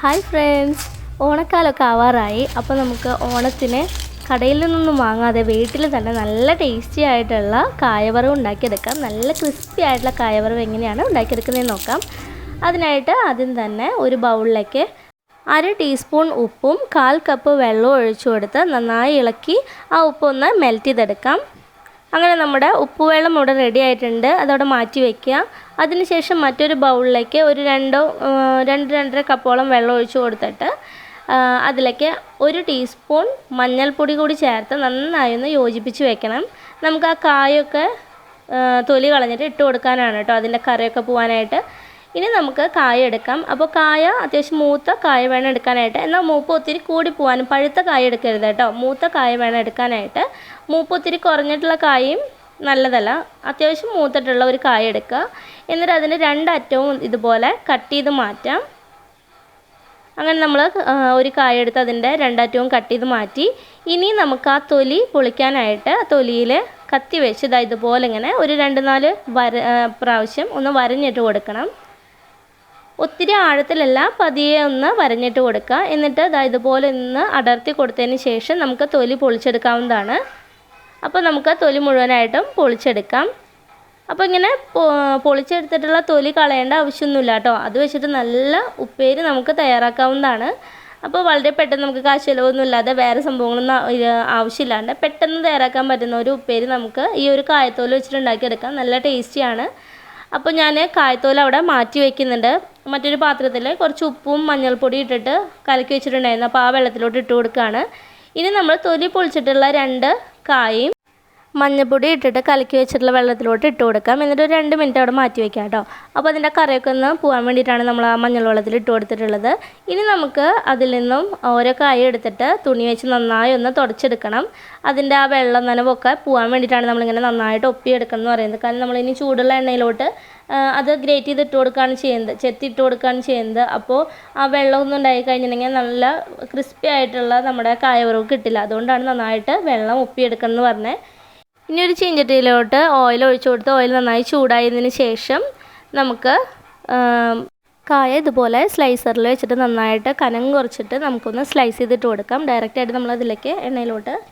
Hi friends, ഓണക്കാലമൊക്കെ ആവാറായി. അപ്പോൾ നമുക്ക് ഓണത്തിന് കടയിൽ നിന്നൊന്നും വാങ്ങാതെ വീട്ടിൽ തന്നെ നല്ല ടേസ്റ്റി ആയിട്ടുള്ള കായവറവ് ഉണ്ടാക്കിയെടുക്കാം. നല്ല ക്രിസ്പി ആയിട്ടുള്ള കായവറവ് എങ്ങനെയാണ് ഉണ്ടാക്കിയെടുക്കുന്നതെന്ന് നോക്കാം. അതിനായിട്ട് ആദ്യം തന്നെ ഒരു ബൗളിലേക്ക് 1/2 ടീസ്പൂൺ ഉപ്പും 1/4 കപ്പ് വെള്ളവും ഒഴിച്ചു കൊടുത്ത് നന്നായി ഇളക്കി ആ ഉപ്പൊന്ന് മെൽറ്റ് ചെയ്തെടുക്കാം. അങ്ങനെ നമ്മുടെ ഉപ്പുവെള്ളം ഇവിടെ റെഡി ആയിട്ടുണ്ട്. അതവിടെ മാറ്റി വയ്ക്കുക. അതിനുശേഷം മറ്റൊരു ബൗളിലേക്ക് ഒരു 2-2.5 കപ്പോളം വെള്ളം ഒഴിച്ച് കൊടുത്തിട്ട് അതിലേക്ക് 1 ടീസ്പൂൺ മഞ്ഞൾപ്പൊടി കൂടി ചേർത്ത് നന്നായി ഒന്ന് യോജിപ്പിച്ച് വെക്കണം. നമുക്ക് ആ കായൊക്കെ തൊലി കളഞ്ഞിട്ട് ഇട്ട് കൊടുക്കാനാണ് കേട്ടോ, അതിൻ്റെ കറിയൊക്കെ പോകാനായിട്ട്. ഇനി നമുക്ക് കായ എടുക്കാം. അപ്പോൾ കായ അത്യാവശ്യം മൂത്ത കായ വേണം എടുക്കാനായിട്ട്. എന്നാൽ മൂപ്പ് ഒത്തിരി കൂടി പോകാനും പഴുത്ത കായ എടുക്കരുത് കേട്ടോ. മൂത്ത കായ വേണം എടുക്കാനായിട്ട്. മൂപ്പ് ഒത്തിരി കുറഞ്ഞിട്ടുള്ള കായയും നല്ലതല്ല. അത്യാവശ്യം മൂത്തിട്ടുള്ള ഒരു കായ എടുക്കുക. എന്നിട്ട് അതിൻ്റെ 2 അറ്റവും ഇതുപോലെ കട്ട് ചെയ്ത് മാറ്റാം. അങ്ങനെ നമ്മൾ ഒരു കായ എടുത്ത് അതിൻ്റെ 2 അറ്റവും കട്ട് ചെയ്ത് മാറ്റി. ഇനി നമുക്ക് ആ തൊലി പൊളിക്കാനായിട്ട് തൊലിയിൽ കത്തി വെച്ച് ഇതുപോലെ ഇങ്ങനെ ഒരു 2-4 പ്രാവശ്യം ഒന്ന് വരഞ്ഞിട്ട് കൊടുക്കണം. ഒത്തിരി ആഴത്തിലല്ല, പതിയെ ഒന്ന് വരഞ്ഞിട്ട് കൊടുക്കുക. എന്നിട്ട് ഇതുപോലെ ഒന്ന് അടർത്തി കൊടുത്തതിന് ശേഷം നമുക്ക് തൊലി പൊളിച്ചെടുക്കാവുന്നതാണ്. അപ്പോൾ നമുക്ക് തൊലി മുഴുവനായിട്ടും പൊളിച്ചെടുക്കാം. അപ്പോൾ ഇങ്ങനെ പൊളിച്ചെടുത്തിട്ടുള്ള തൊലി കളയേണ്ട ആവശ്യമൊന്നുമില്ല കേട്ടോ. അത് വെച്ചിട്ട് നല്ല ഉപ്പേരി നമുക്ക് തയ്യാറാക്കാവുന്നതാണ്. അപ്പോൾ വളരെ പെട്ടെന്ന് നമുക്ക് കാശ് ചിലവൊന്നുമില്ലാതെ വേറെ സംഭവങ്ങളൊന്നും ആവശ്യമില്ലാണ്ട് പെട്ടെന്ന് തയ്യാറാക്കാൻ പറ്റുന്ന ഒരു ഉപ്പേരി നമുക്ക് ഈ ഒരു കായത്തോല് വെച്ചിട്ട് ഉണ്ടാക്കിയെടുക്കാം. നല്ല ടേസ്റ്റിയാണ്. അപ്പോൾ ഞാൻ കായത്തോല് അവിടെ മാറ്റി വയ്ക്കുന്നുണ്ട്. മറ്റൊരു പാത്രത്തിൽ കുറച്ച് ഉപ്പും മഞ്ഞൾപ്പൊടി ഇട്ടിട്ട് കലക്കി വെച്ചിട്ടുണ്ടായിരുന്നു. അപ്പോൾ ആ വെള്ളത്തിലോട്ട് ഇട്ട് കൊടുക്കുകയാണ്. ഇനി നമ്മൾ തൊലി പൊളിച്ചിട്ടുള്ള 2 കായും മഞ്ഞൾപ്പൊടി ഇട്ടിട്ട് കലക്കി വെച്ചിട്ടുള്ള വെള്ളത്തിലോട്ട് ഇട്ട് കൊടുക്കാം. എന്നിട്ട് ഒരു 2 മിനിറ്റ് അവിടെ മാറ്റി വയ്ക്കാം കേട്ടോ. അപ്പോൾ അതിൻ്റെ കറിയൊക്കെ ഒന്ന് പോകാൻ വേണ്ടിയിട്ടാണ് നമ്മൾ ആ മഞ്ഞൾ വെള്ളത്തിൽ ഇട്ട് കൊടുത്തിട്ടുള്ളത്. ഇനി നമുക്ക് അതിൽ നിന്നും ഓരോ കായ എടുത്തിട്ട് തുണി വെച്ച് നന്നായി ഒന്ന് തുടച്ചെടുക്കണം. അതിൻ്റെ ആ വെള്ളം നനവൊക്കെ പോകാൻ വേണ്ടിയിട്ടാണ് നമ്മളിങ്ങനെ നന്നായിട്ട് ഒപ്പിയെടുക്കണം എന്ന് പറയുന്നത്. കാരണം നമ്മളിനി ചൂടുള്ള എണ്ണയിലോട്ട് അത് ഗ്രേറ്റ് ചെയ്ത് ഇട്ട് കൊടുക്കുകയാണ് ചെയ്യുന്നത്, ചെത്തിയിട്ട് കൊടുക്കുകയാണ് ചെയ്യുന്നത്. അപ്പോൾ ആ വെള്ളമൊന്നും ഉണ്ടായി കഴിഞ്ഞിട്ടുണ്ടെങ്കിൽ നല്ല ക്രിസ്പി ആയിട്ടുള്ള നമ്മുടെ കായവറവ് കിട്ടില്ല. അതുകൊണ്ടാണ് നന്നായിട്ട് വെള്ളം ഒപ്പിയെടുക്കണം എന്ന് പറഞ്ഞത്. ഇനി ഒരു ചീഞ്ചട്ടിയിലോട്ട് ഓയിൽ ഒഴിച്ചു കൊടുത്ത് ഓയിൽ നന്നായി ചൂടായതിന് ശേഷം നമുക്ക് കായ ഇതുപോലെ സ്ലൈസറിൽ വെച്ചിട്ട് നന്നായിട്ട് കനം കുറച്ചിട്ട് നമുക്കൊന്ന് സ്ലൈസ് ചെയ്തിട്ട് കൊടുക്കാം. ഡയറക്റ്റായിട്ട് നമ്മളതിലേക്ക്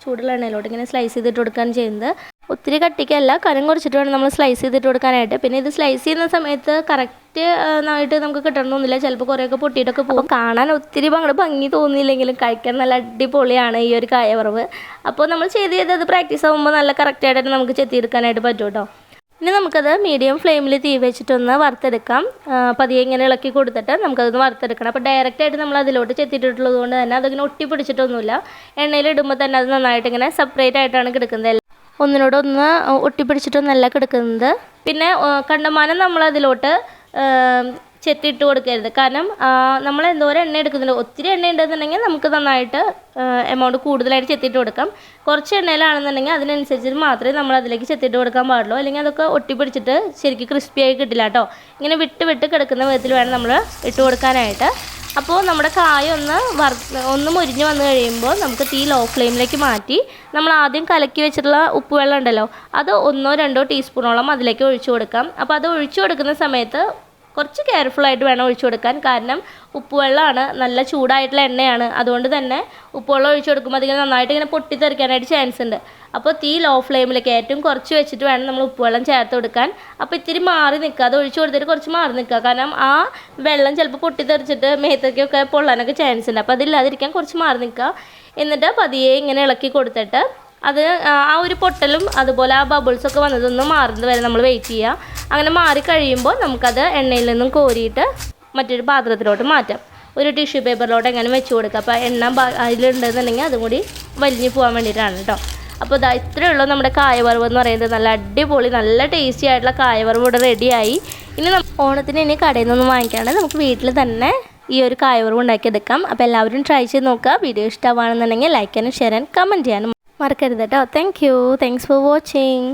ചൂടുള്ള എണ്ണയിലോട്ട് ഇങ്ങനെ സ്ലൈസ് ചെയ്തിട്ട് കൊടുക്കുകയാണ് ചെയ്യുന്നത്. ഒത്തിരി കട്ടിക്കല്ല, കനം കുറച്ചിട്ട് വേണം നമ്മൾ സ്ലൈസ് ചെയ്തിട്ട് കൊടുക്കാനായിട്ട്. പിന്നെ ഇത് സ്ലൈസ് ചെയ്യുന്ന സമയത്ത് കറക്റ്റ് ആയിട്ട് നമുക്ക് കിട്ടണമെന്നില്ല. ചിലപ്പോൾ കുറേയൊക്കെ പൊട്ടിയിട്ടൊക്കെ പോകും. കാണാൻ ഒത്തിരി ഭംഗി തോന്നിയില്ലെങ്കിലും കഴിക്കാൻ നല്ല അടിപൊളിയാണ് ഈ ഒരു കായവറവ്. അപ്പോൾ നമ്മൾ ചെയ്ത് പ്രാക്ടീസ് ആകുമ്പോൾ നല്ല കറക്റ്റായിട്ട് നമുക്ക് ചെത്തിയെടുക്കാനായിട്ട് പറ്റും കേട്ടോ. ഇനി നമുക്കത് മീഡിയം ഫ്ലെയിമിൽ തീ വെച്ചിട്ടൊന്ന് വറുത്തെടുക്കാം. പതിയെ ഇങ്ങനെ ഇളക്കി കൊടുത്തിട്ട് നമുക്കതൊന്ന് വറുത്തെടുക്കണം. അപ്പോൾ ഡയറക്റ്റായിട്ട് നമ്മൾ അതിലോട്ട് ചെത്തിയിട്ടുള്ളത് കൊണ്ട് തന്നെ അതിങ്ങനെ ഒട്ടി പിടിച്ചിട്ടൊന്നുമില്ല. എണ്ണയിൽ ഇടുമ്പോൾ തന്നെ അത് നന്നായിട്ട് ഇങ്ങനെ സെപ്പറേറ്റ് ആയിട്ടാണ് കിടക്കുന്നത്. ഒന്നിനോടൊന്ന് ഒട്ടിപ്പിടിച്ചിട്ടൊന്നല്ല കിടക്കുന്നത്. പിന്നെ കണ്ടമാനം നമ്മളതിലോട്ട് ചെത്തിയിട്ട് കൊടുക്കരുത്. കാരണം നമ്മൾ എന്തോരം എണ്ണ എടുക്കുന്നുണ്ട്, ഒത്തിരി എണ്ണ ഉണ്ടെന്നുണ്ടെങ്കിൽ നമുക്ക് നന്നായിട്ട് എമൗണ്ട് കൂടുതലായിട്ട് ചെത്തിയിട്ട് കൊടുക്കാം. കുറച്ച് എണ്ണയിലാണെന്നുണ്ടെങ്കിൽ അതിനനുസരിച്ച് മാത്രമേ നമ്മൾ അതിലേക്ക് ചെത്തിയിട്ട് കൊടുക്കാൻ പാടുള്ളൂ. അല്ലെങ്കിൽ അതൊക്കെ ഒട്ടിപ്പിടിച്ചിട്ട് ശരിക്കും ക്രിസ്പിയായി കിട്ടില്ല കേട്ടോ. ഇങ്ങനെ വിട്ട് കിടക്കുന്ന വിധത്തിൽ വേണം നമ്മൾ ഇട്ട് കൊടുക്കാനായിട്ട്. അപ്പോൾ നമ്മുടെ കായ ഒന്ന് മുരിഞ്ഞ് വന്നു കഴിയുമ്പോൾ നമുക്ക് തീ ലോ ഫ്ലെയിമിലേക്ക് മാറ്റി നമ്മൾ ആദ്യം കലക്കി വെച്ചിട്ടുള്ള ഉപ്പ് വെള്ളം ഉണ്ടല്ലോ, അത് 1-2 ടീസ്പൂണോളം അതിലേക്ക് ഒഴിച്ചു കൊടുക്കാം. അപ്പോൾ അത് ഒഴിച്ചു കൊടുക്കുന്ന സമയത്ത് കുറച്ച് കെയർഫുള്ളായിട്ട് വേണം ഒഴിച്ചു കൊടുക്കാൻ. കാരണം ഉപ്പുവെള്ളമാണ്, നല്ല ചൂടായിട്ടുള്ള എണ്ണയാണ്. അതുകൊണ്ട് തന്നെ ഉപ്പുവെള്ളം ഒഴിച്ചു കൊടുക്കുമ്പോൾ അതിങ്ങനെ നന്നായിട്ട് ഇങ്ങനെ പൊട്ടിത്തെറിക്കാനായിട്ട് ചാൻസ് ഉണ്ട്. അപ്പോൾ തീ ലോ ഫ്ലെയിമിലേക്ക് ഏറ്റവും കുറച്ച് വെച്ചിട്ട് വേണം നമ്മൾ ഉപ്പുവെള്ളം ചേർത്ത് കൊടുക്കാൻ. അപ്പോൾ ഇത്തിരി മാറി നിൽക്കുക, അത് ഒഴിച്ചു കൊടുത്തിട്ട് കുറച്ച് മാറി നിൽക്കുക. കാരണം ആ വെള്ളം ചിലപ്പോൾ പൊട്ടിത്തെറിച്ചിട്ട് മേത്തേക്കൊക്കെ പൊള്ളാനൊക്കെ ചാൻസ് ഉണ്ട്. അപ്പോൾ അതില്ലാതിരിക്കാൻ കുറച്ച് മാറി നിൽക്കുക. എന്നിട്ട് പതിയെ ഇങ്ങനെ ഇളക്കി കൊടുത്തിട്ട് അത് ആ ഒരു പൊട്ടലും അതുപോലെ ആ ബബിൾസൊക്കെ വന്നതൊന്നും മാറുന്നത് വരെ നമ്മൾ വെയിറ്റ് ചെയ്യുക. അങ്ങനെ മാറി കഴിയുമ്പോൾ നമുക്കത് എണ്ണയിൽ നിന്നും കോരിയിട്ട് മറ്റൊരു പാത്രത്തിലോട്ട് മാറ്റാം. ഒരു ടിഷ്യൂ പേപ്പറിലോട്ട് എങ്ങനെ വെച്ച് കൊടുക്കുക. അപ്പോൾ എണ്ണ അതിലുണ്ടെന്നുണ്ടെങ്കിൽ അതും കൂടി വലിഞ്ഞ് പോകാൻ വേണ്ടിയിട്ടാണ് കേട്ടോ. അപ്പോൾ ഇത്രയേ ഉള്ളൂ നമ്മുടെ കായവറവ് എന്ന് പറയുന്നത്. നല്ല അടിപൊളി നല്ല ടേസ്റ്റി ആയിട്ടുള്ള കായവറവ് ഇവിടെ റെഡിയായി. ഇനി ഓണത്തിന് കടയിൽ നിന്നൊന്നും വാങ്ങിക്കാണ്ട് നമുക്ക് വീട്ടിൽ തന്നെ ഈ ഒരു കായവറവ് ഉണ്ടാക്കിയെടുക്കാം. അപ്പോൾ എല്ലാവരും ട്രൈ ചെയ്ത് നോക്കുക. വീഡിയോ ഇഷ്ടമാണെന്നുണ്ടെങ്കിൽ ലൈക്ക് ചെയ്യാനും ഷെയർ ചെയ്യാനും കമൻറ്റ് ചെയ്യാനും മറക്കരുത് കേട്ടോ. Thanks for watching.